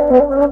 Di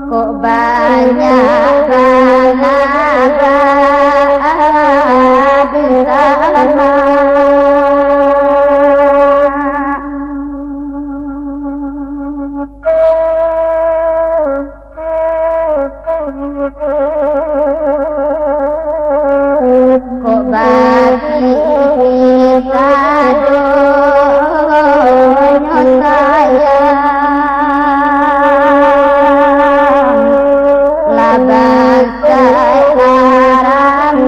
Kok banyak di sana. Kok bagi kita donya sayang labang sekarang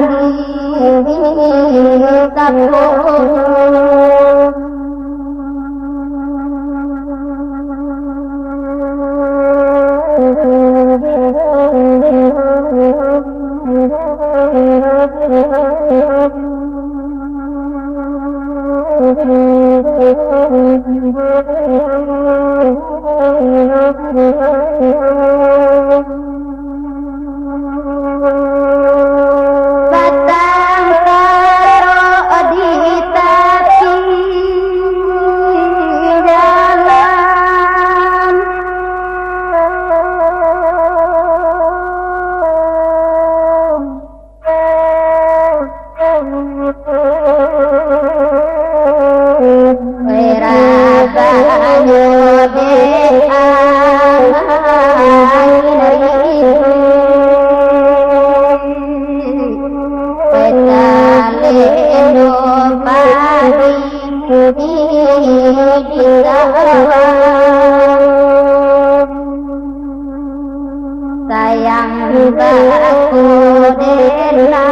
batang terok di tepi jalan. Wirabanyo sayang baku dena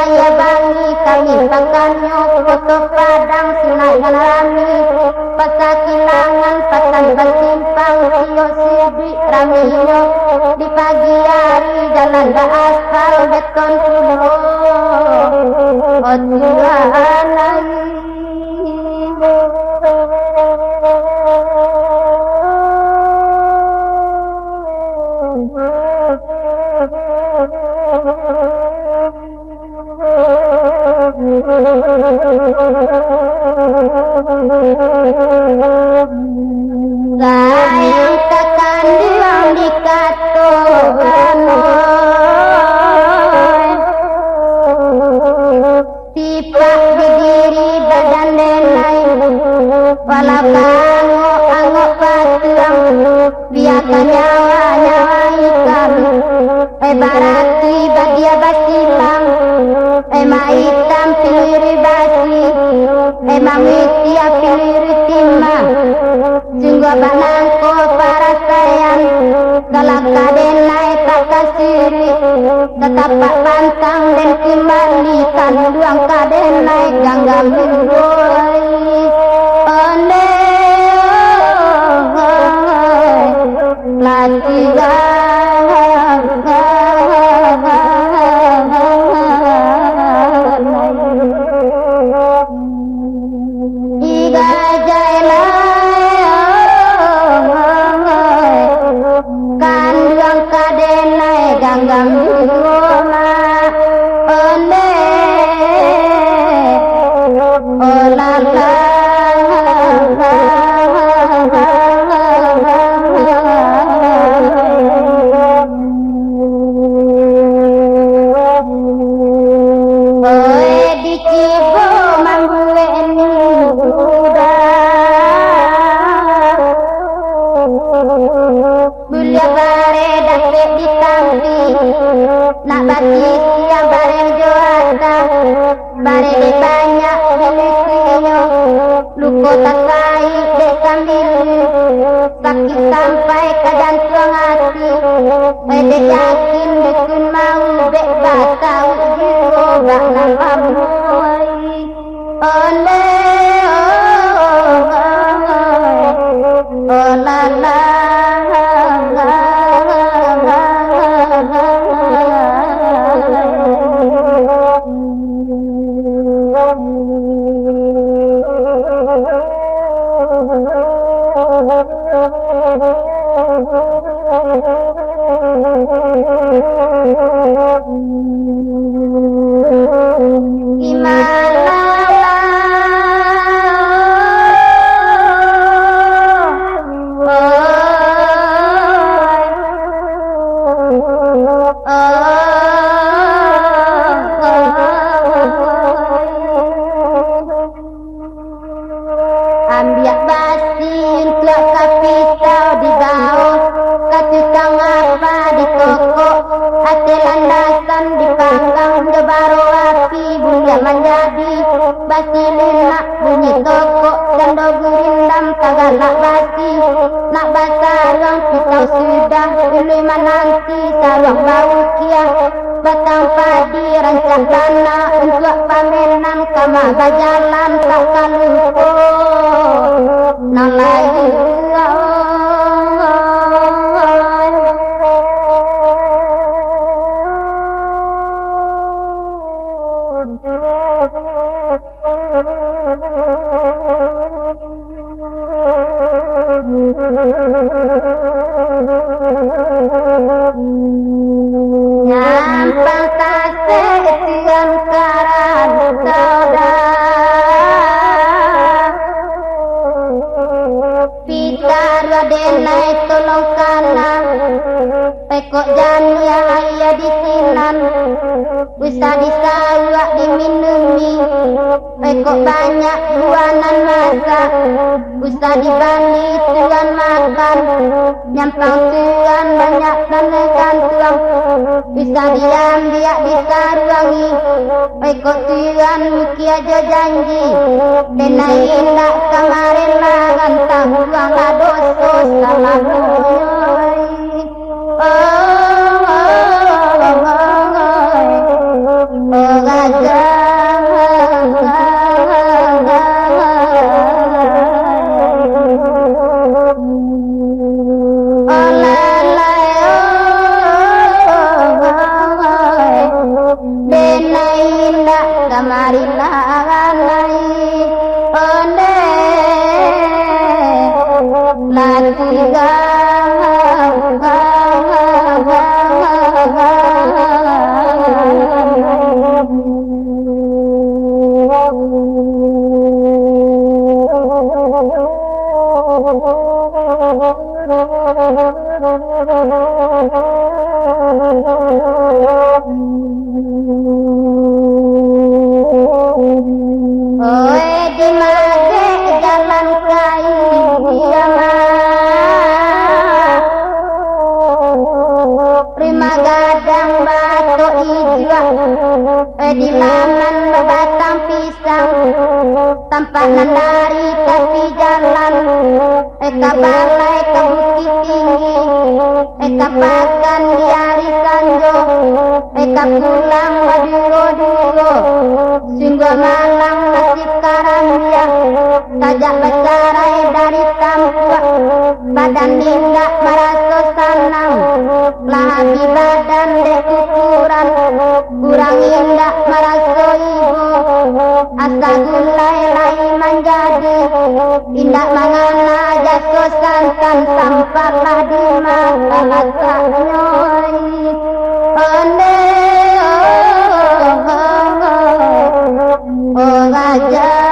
ya bangi kami pakanyo foto padang sunai ngalami pasakilangan pasan bersimpang sio sidi ramiyo di pagi hari jalan da aspal beton pulo Tuhan sayang tekan diang dikato tipak di diri badan denai walau angok patang biarkan nyawa ikan barati badia basilang maitam piliri basi mamiti piliri timah sungguh banangko para sayang galak kadenai tak kasiri tetapak pantang dan kembalikan duang kadenai ganggam hinggoy ole latiga nak bati siang bareng joata bare de banyak milikinya luko takai de sambil sakit sampai ke jantung hati de yakin dekun mau be batau jiwa bak namamoy ole oh la la ambiak basin tuak kapisau di bawah kacukang apa di toko hati landasan dipanggang gebaro api bunyi menjadi basilin nak bunyi toko dan dogu rindam tagalak basi nak basarang pisau sudah dulu menanti sarang bau kia batang padi rancang tanah untuk pamenan kama bajalan tak kalupo nalai nyampang kase siang karan sauda pitar wadenai tolong kanan pekok jania ayah di sinan bisa disawak diminumi pekok banyak buanan masak bisa dibandi tuan makan nyampang tuan banyak tenekan tuang bisa diam dia disaruangi pekok tuan muki aja janji denai indak kemarin lagan tahuang ladoso sama buoy oh gajah di mage jalan kayu dia mah prima gadang batu hijau di laman batang pisang tampak nandari tapi jalan kabalai ke bukit tinggi kapakan di hari sanjo kapulang maduro-duro sehingga malang nasib karangnya tajak bercerai dari tampak badan nindak merasa sanang lagi badan dekukuran kurang indah merasa ibu asa gulai lai menjadi indah mangana jaso santan sampailah di mata nyoi ane oh gajah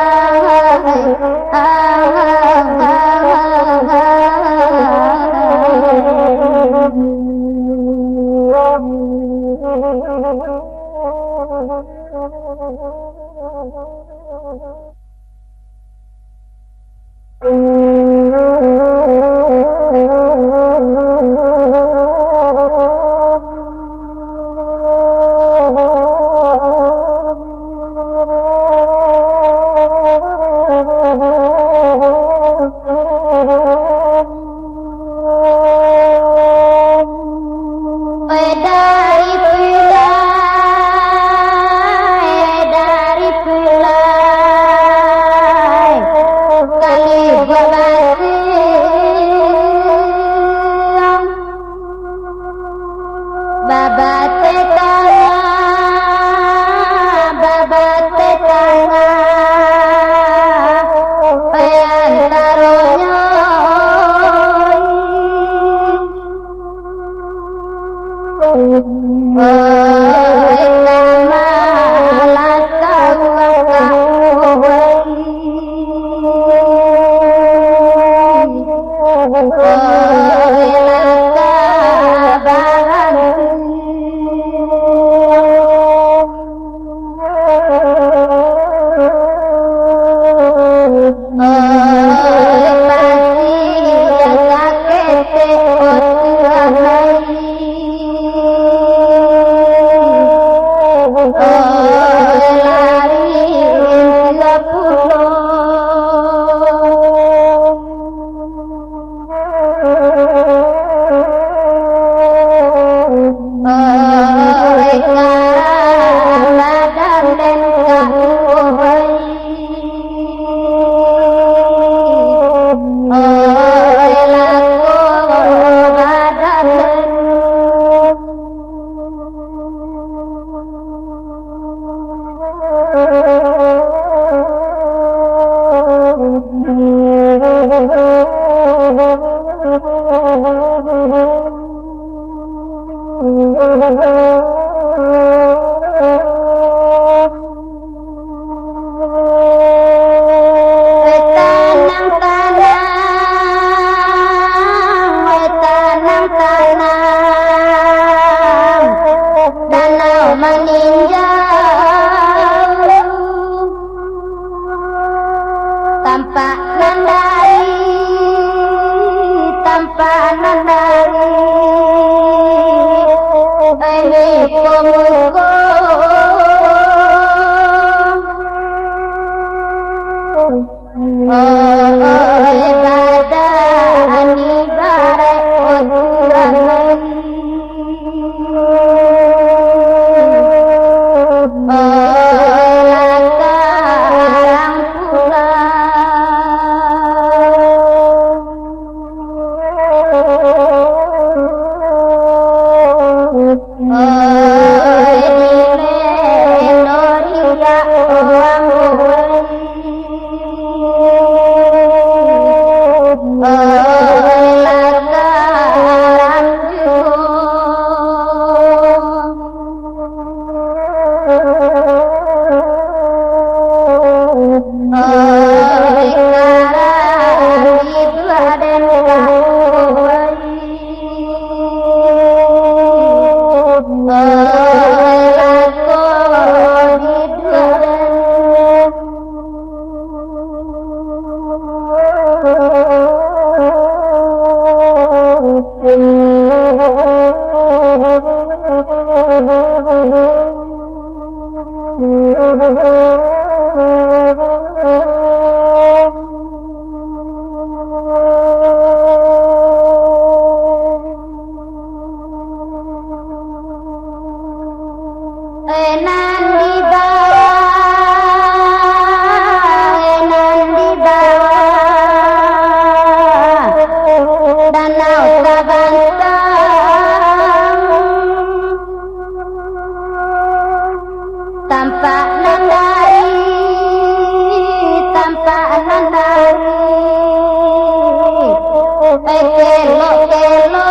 kelo kelo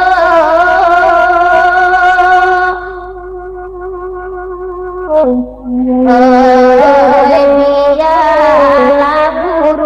dia labur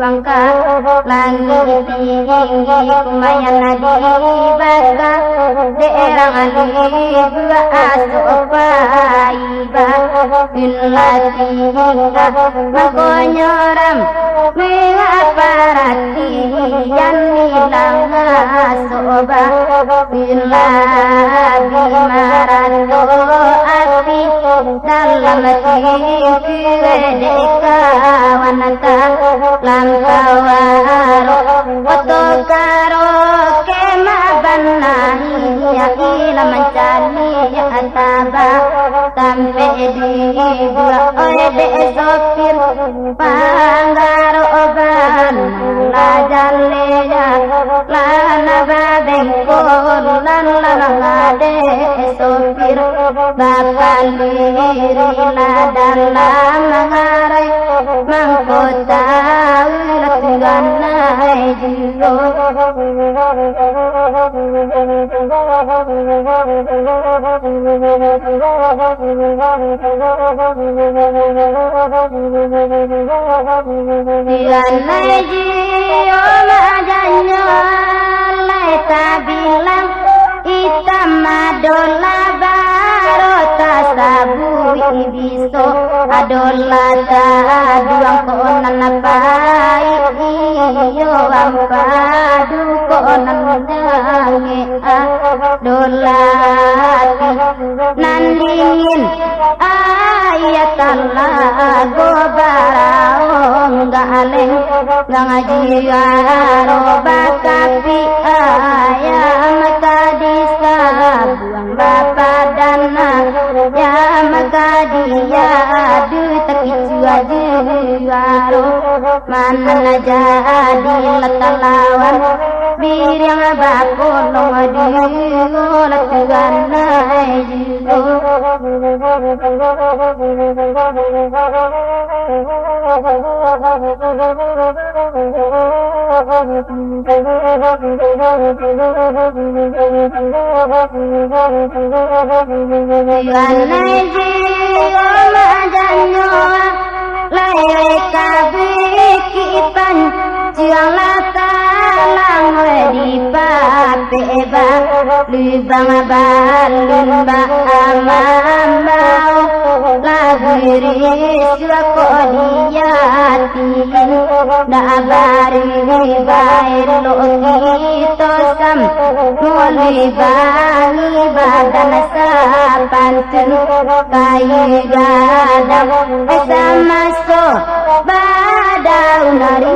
pandangan ram langit tinggi kumayan nadi baga derang ali dua asopa iba inlati hingga makonyoram mengaparati yan nilang asoba bila bimarato api dalam hati deka wanata lampawaro otokaro kema banahi ya ila mencari ya taba sampai di dua ode sopir panggaro oban la jaleya lana babengkol lan ngade sopir bapak liri dalam ngarai mangkota ganai jiro ganai jiro majanya leta bilang hitam madola barota sabu ibiso adola duang konan pai iyo ampadu konan jange adolati nandingin ayat Allah gobarao galeng ngajiaro bakapi ayam kadisa buang bapak dana ya magadia adu takijua juaro mana jadi letalawan bir yang bakolong adu letugana lubang balun ba amambau lagu Isra kodiyatin Dabari bair lo kita sam Muli bangi badan sapantun Kayu gadam sama so Badaunari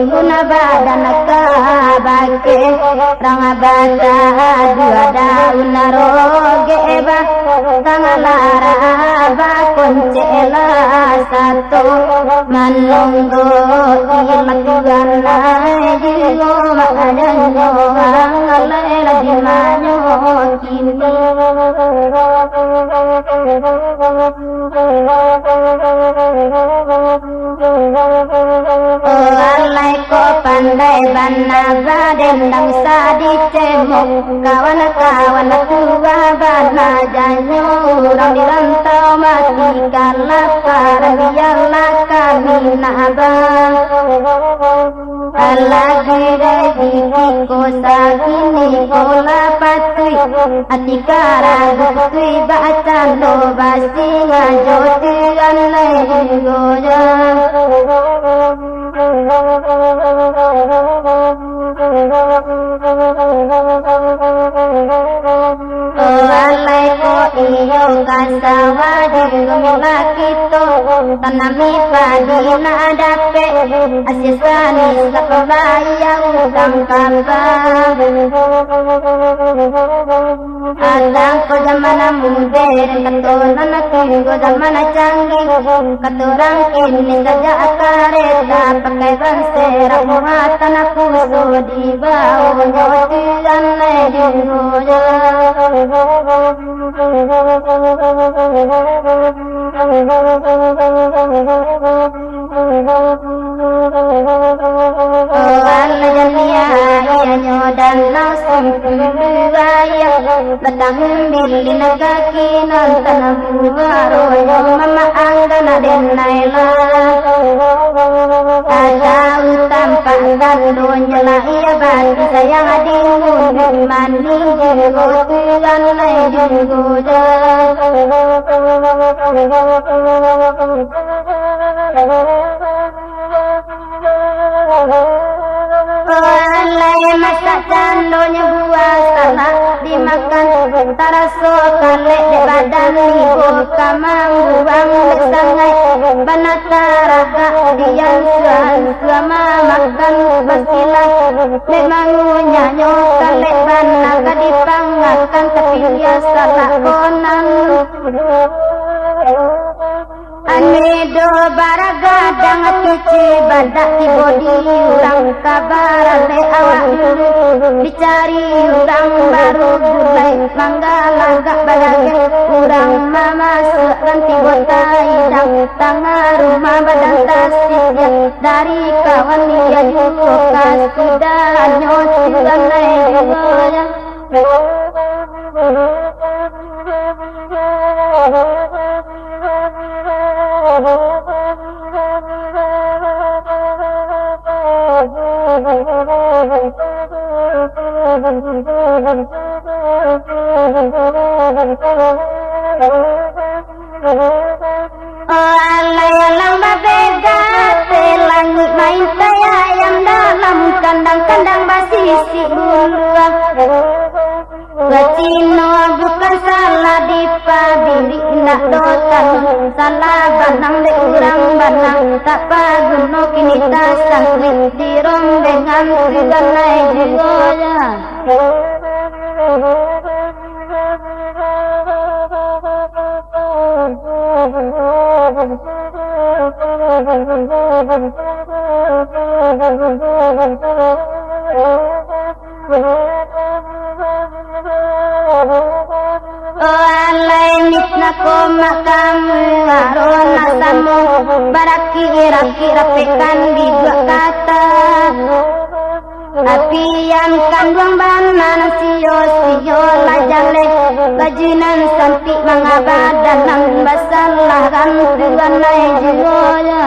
guna badan kabake Rangabata dua daun naroge eba Tangalara bakoncela satu Manunggo imakgana jigo makadanyo Ngalela dimanyo kini Alay ko pandai bana badendang sadi cemok Kawan-kawan tua bana janyo Orang dirantau mati kalapar Biarlah kami nabang Lagi dari kiko sakini kola patui Hati karagu tui bacan lo basi ngajoti ganai goja Alay ko iyo kasawa Jumula kito Tanami padi na adape Asisani sa kabayang utang kabang Adang ko zaman na modern Katulan na tinggo zaman na canggih Katurang kini saja akareta Pakai bansera muhatan na puso Di bawah nyotigan na dingoja dan langsung kembali Batang bili nagaki nonton buaro Mama anggana den naila Ada tampak gandun jela iya bantu sayang adingmu Mani jigo tugan lai jigo Alay masak candonya buah sana dimakan taraso kale de badan ibu kamang buang besangai banataraga dian selama makan basilah memang nyanyo kale banaga dipangakan tapi dia salah konang Anedo baraga dangat cuci badak di bodi urang kabar le awak dulu dicari urang baru bulai manggala gak badake urang mama seranti botai dang tangga rumah badan tasik dari kawan dia juga kasih nyoti ganai goya Alang babeda langit main saya ayam dalam kandang-kandang basisi buluan Wacino bukan salah di pabiri nak dotan salah banang de urang banang tak paguno kini tasang di rombengan ganai jigoya Alay mitna ko makam aron nasamu baraki iraki rapekan di dua kata apian kandung banan sio lajale lajinan sampi mangabadan nang basalah kan tuan nai jigoya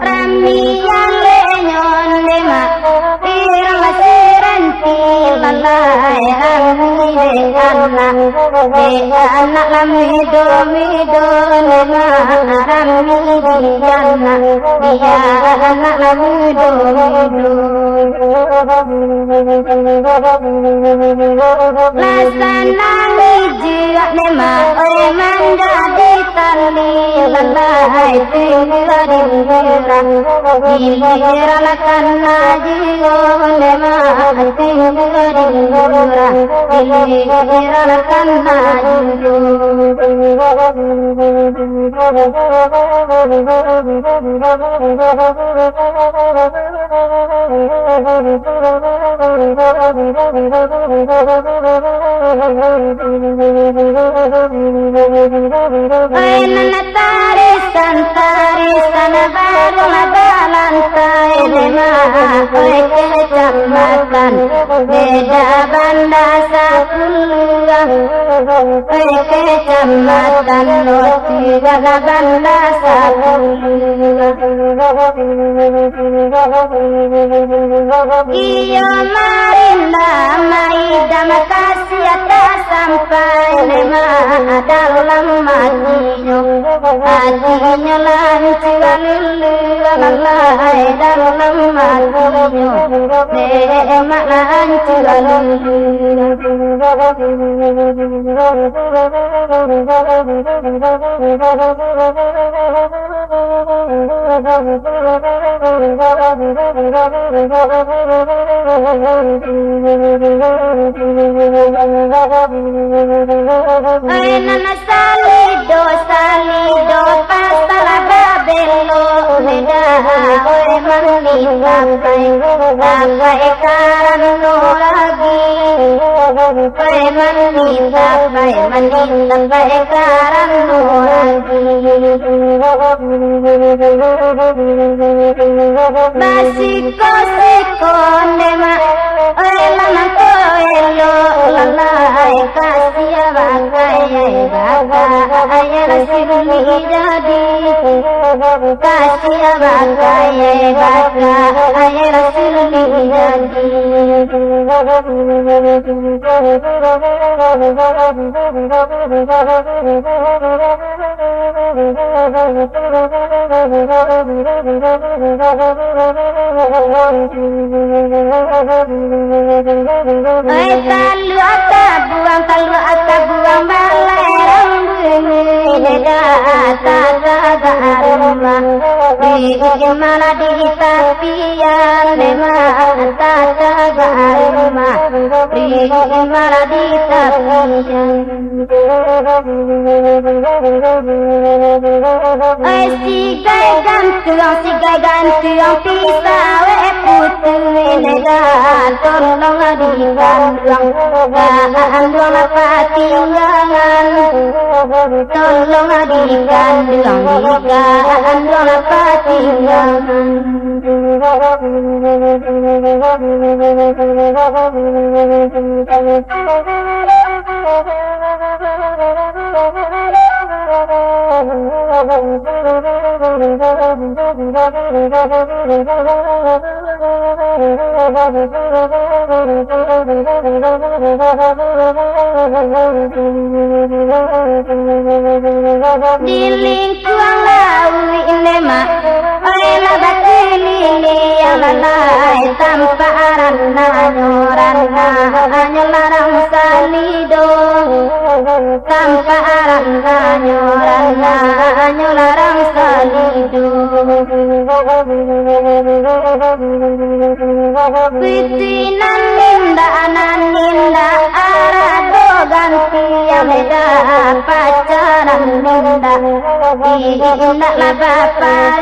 Ramian lenyon lema pirang seranti lalai rami de anak lamido lema rami diana dia anak lamido lasana hijau lema menjadi tali lalai tinggal Giliran karena jiwa lema tinggal giliran karena tarisan baru lantai lema kecamatan beda banda sapuluh kecamatan tiga banda sapuluh iyo marinda maida makasih atas sampai lema dalam hatinya hatinya lancar lalai dalam hatinya lema lancar nana salido pasal babelo leda oi mani papai karano lagi oi mani papai karano lagi basiko nema oi lama koelo lalai kasih bagai sirni jadi kasih bagai sirni jadi kalau aka buang balerang beda tak rumah di mana di tapian lema tak rumah di mana di tapian sigai gantung pisau putih leda tolong digandung gandung apa tinggalan tolong digandung gandung apa tinggalan di lingkungan lawi lema ela batili yang lalai tanpa arana nyolarang salido tanpa arana nyolarang salido pitinan ninda arado ganti yang beda pacaran ninda indah lah bapak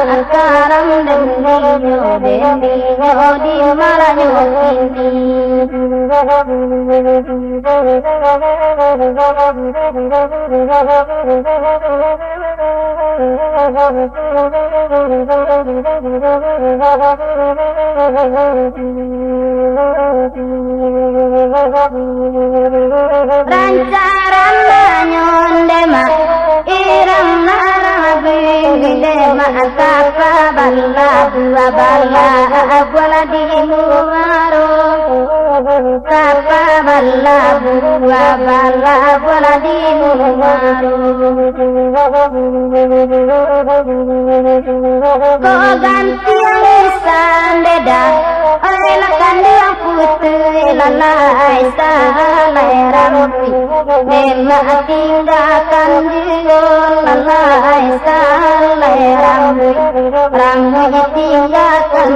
sekarang dendinya di malahnya ini dua bala bola di maru kau ganti alisan beda oleh lakan dia putih lalai salai rampi memang tinggalkan dia lalai salai rampi rampi tinggalkan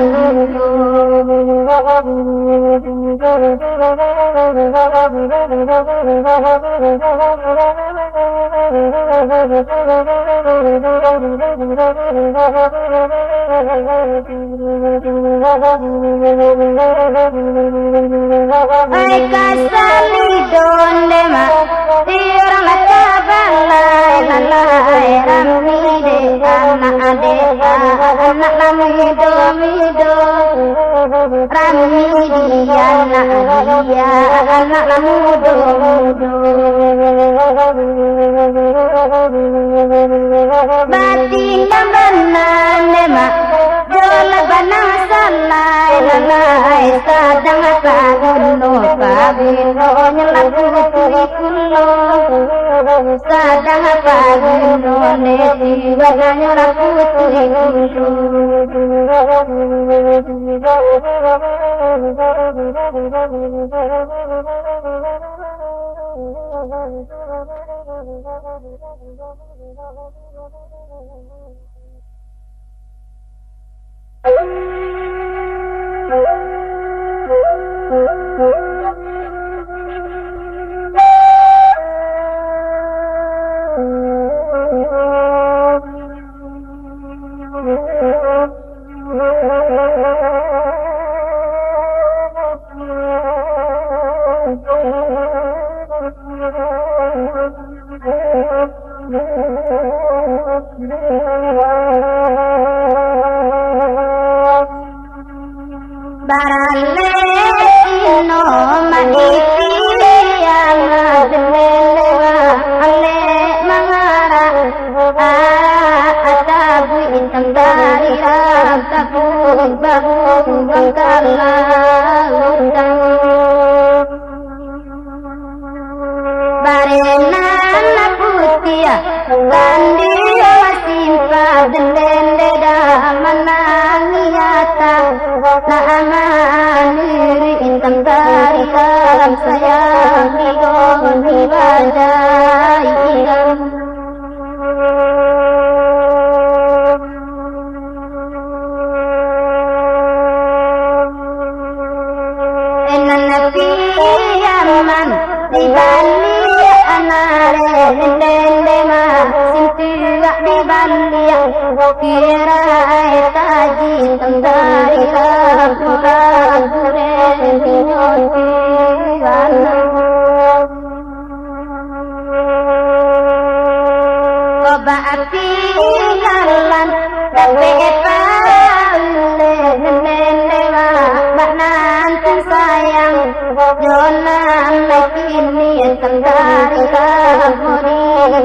ay kasali donde ma tirang lakabalay lalay rami de anak lami do rami dia anak lamudo batin nambanane ma jola banasalay lalay sadang kaguno kabino nyelak putri kulo sadang kaguno neti wana nyelak putri barale ino maiti yang adelewa ale mangara atabu intam dari tabu babu bangkala lutang barena putia kandia simpa dendende manangiata na amaniri intam dari sayang hidup ibadai nabi yaman di Bali anare dende ma sintua di Bali kira taji tengari kurang kuren nyoti coba api jalan tapi sayang jonan kini tengari kamuri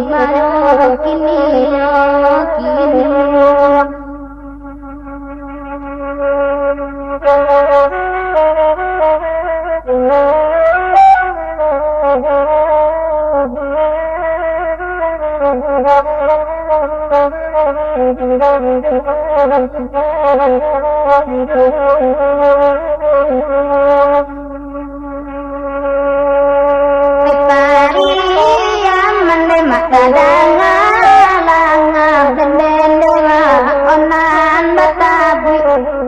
mayo kini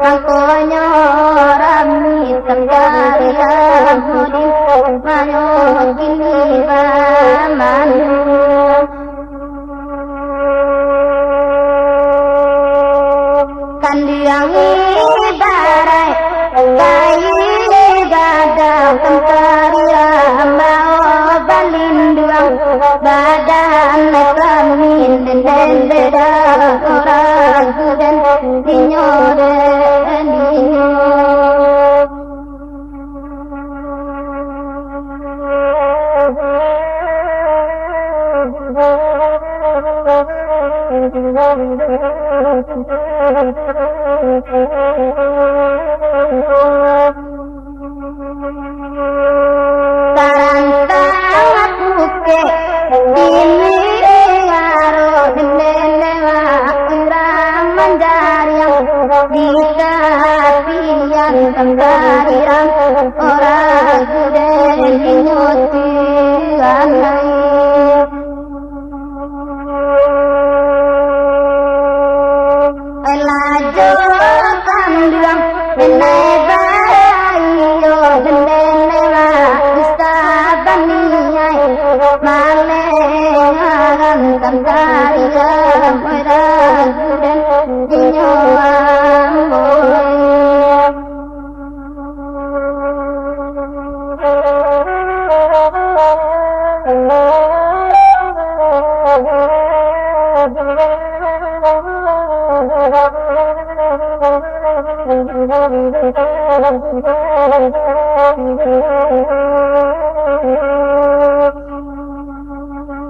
Angkonyo rami tengkari amudi mayo kini ramanu kandiangi barai bayi gadang tengkari ambao balinduang badan kami dendenda orang dan dinyore Taranta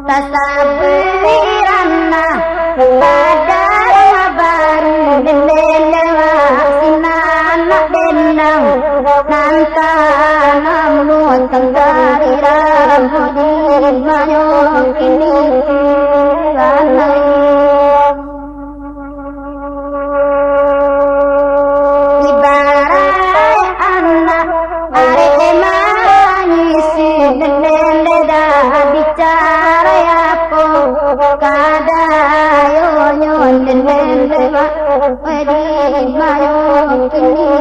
tasabirana pada baru dendelewa sinana denang nanta namu tenggari ramudi mayo kini anai ibarat anak are mangisi dendele dah bicara apa kadayo nyon dendele wedi mayo kini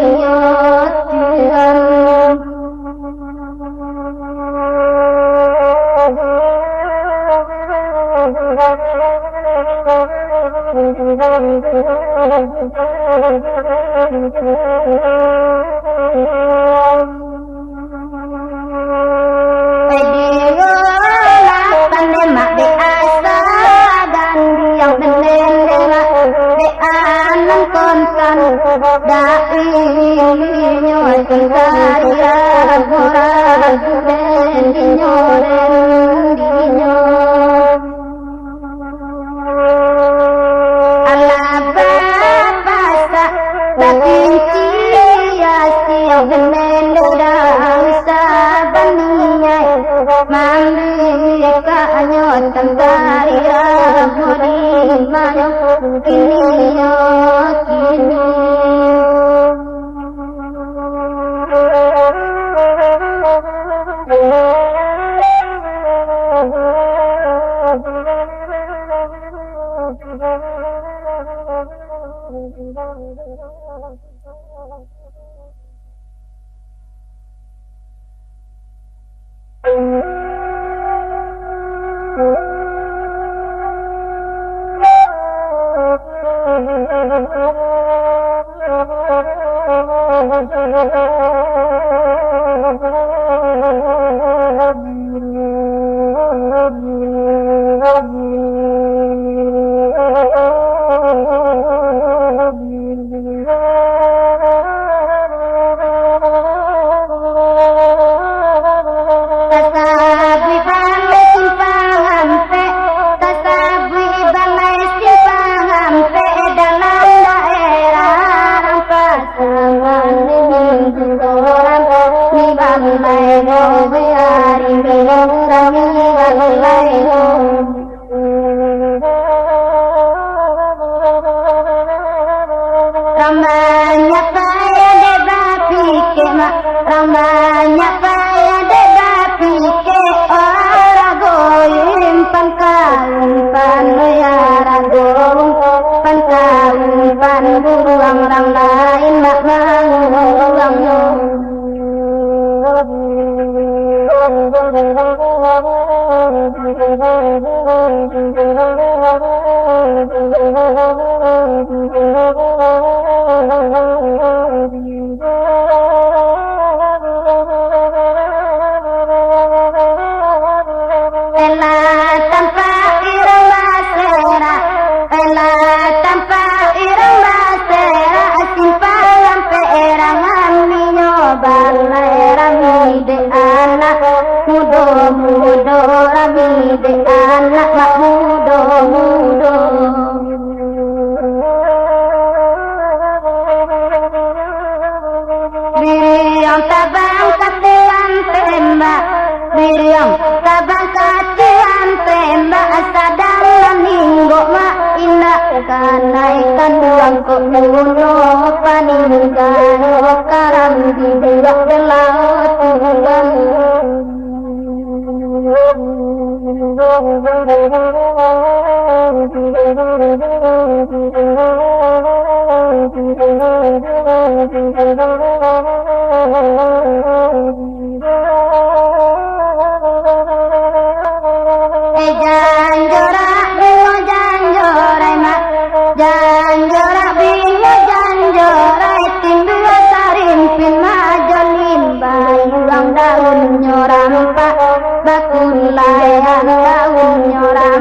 Tuhan daun nyorampa bakulayan daun nyorampa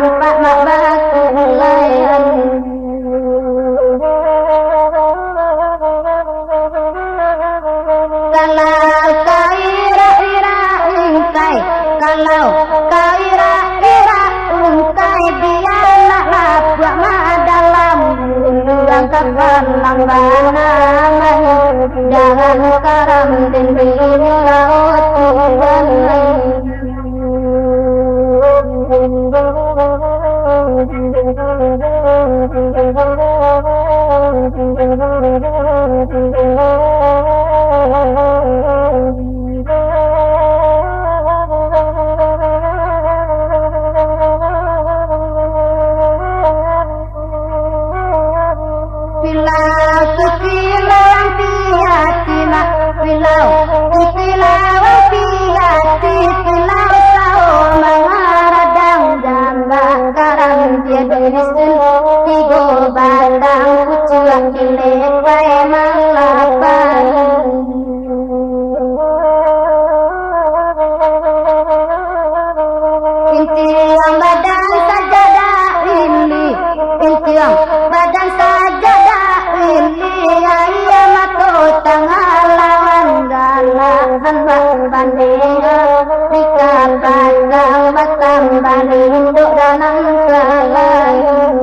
kawan lambana jangan karam den bini laut tuan badan sajadah ini ayam atau tengah lawan galahan banding jika pandang batang banding duk dalam kelayan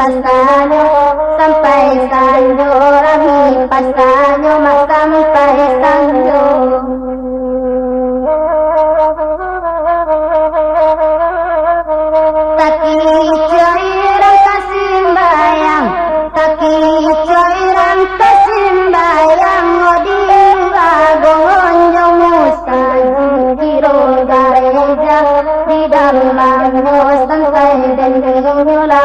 pasanyo sampai sanyo rami pasanyo mak sampai sanyo taki coirang kasimbayang taki coirang kasimbayang odi agongon jong musa kiro gareja di dalam santai dan nyola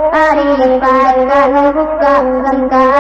Ari pakan buka